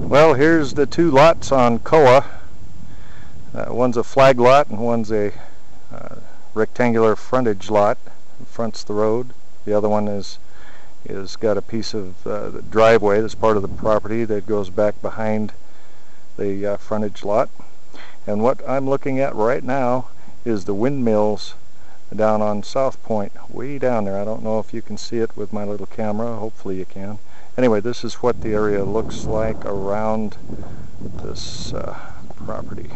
Well, here's the two lots on Koa. One's a flag lot and one's a rectangular frontage lot. It fronts the road. The other one is got a piece of the driveway that's part of the property that goes back behind the frontage lot. And what I'm looking at right now is the windmills down on South Point, way down there. I don't know if you can see it with my little camera. Hopefully you can. Anyway, this is what the area looks like around this property.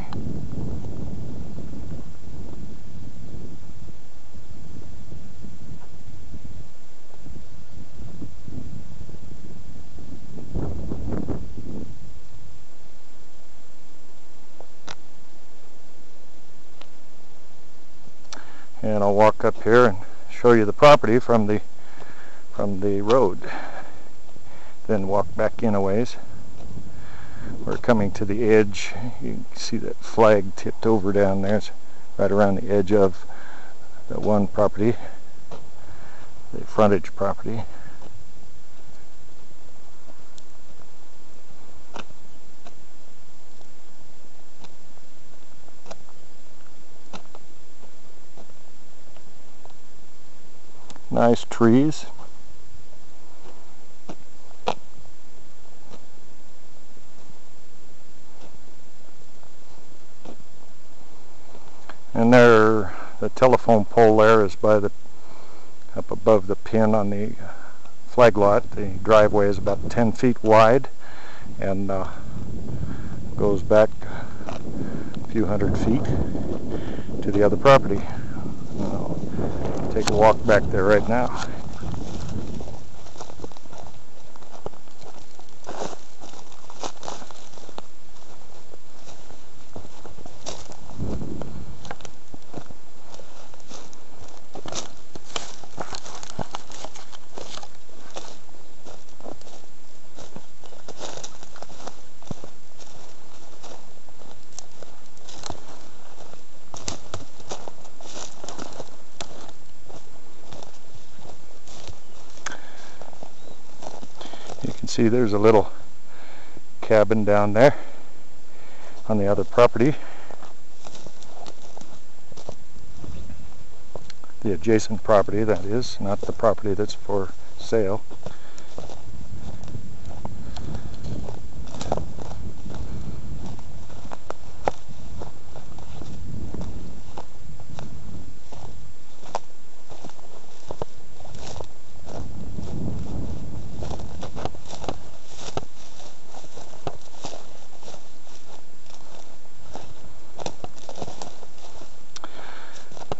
And I'll walk up here and show you the property from the road. Then walk back in a ways. We're coming to the edge. You can see that flag tipped over down there. It's right around the edge of the one property, the frontage property. Nice trees. And there, the telephone pole there is by the up above the pin on the flag lot. The driveway is about 10 feet wide and goes back a few hundred feet to the other property. I'll take a walk back there right now. You can see there's a little cabin down there on the other property. The adjacent property, that is, not the property that's for sale.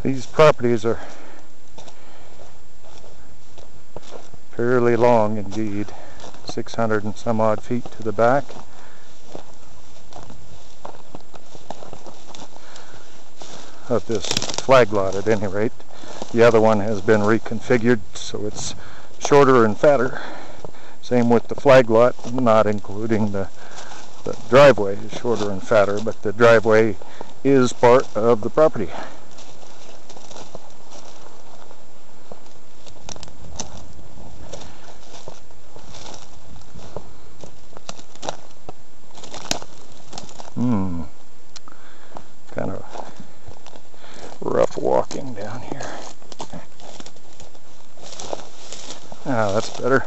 These properties are fairly long indeed, 600 and some odd feet to the back. Of this flag lot at any rate. The other one has been reconfigured so it's shorter and fatter. Same with the flag lot, not including the driveway is shorter and fatter, but the driveway is part of the property. Kind of rough walking down here. Ah, that's better.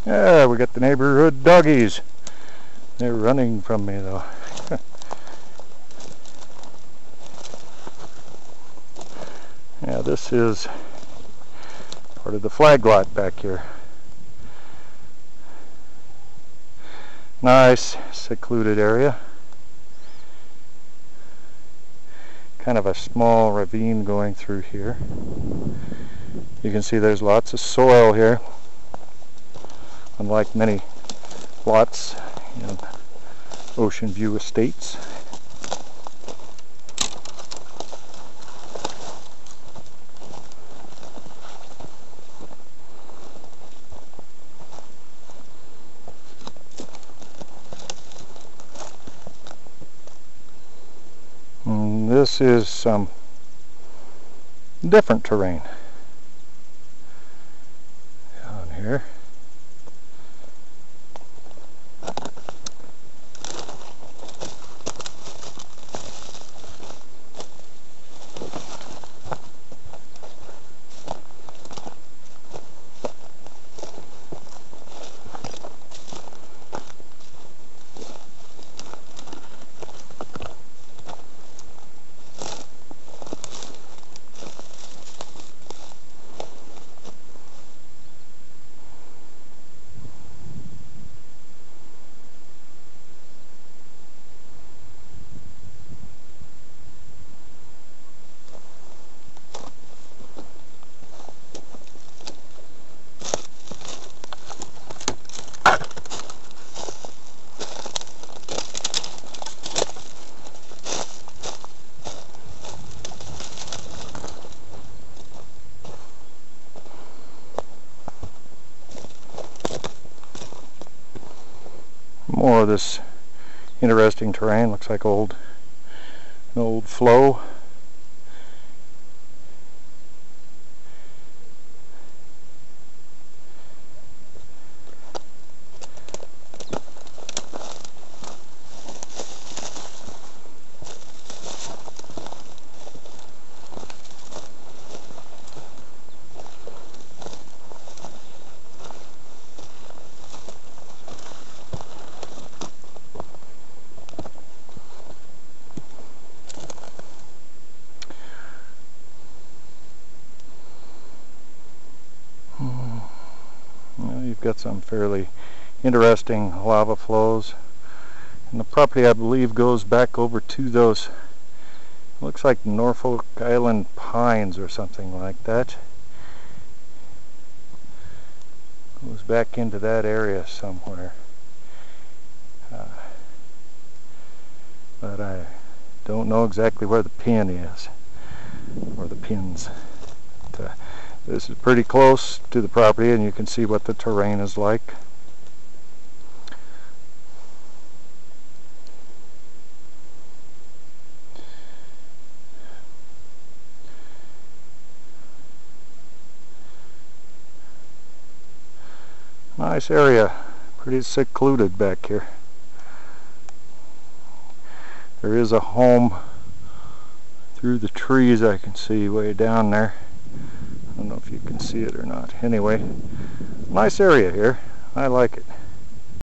Yeah, we got the neighborhood doggies. They're running from me though. Yeah, this is part of the flag lot back here. Nice secluded area. kind of a small ravine going through here. You can see there's lots of soil here, unlike many lots in Ocean View Estates. And this is some different terrain down here. More of this interesting terrain. Looks like an old flow. You've got some fairly interesting lava flows, and the property, I believe, goes back over to those, looks like Norfolk Island pines or something like that. Goes back into that area somewhere, but I don't know exactly where the pin is, or the pins. But, this is pretty close to the property, and you can see what the terrain is like. Nice area, pretty secluded back here. There is a home through the trees I can see way down there. I don't know if you can see it or not. Anyway, nice area here. I like it.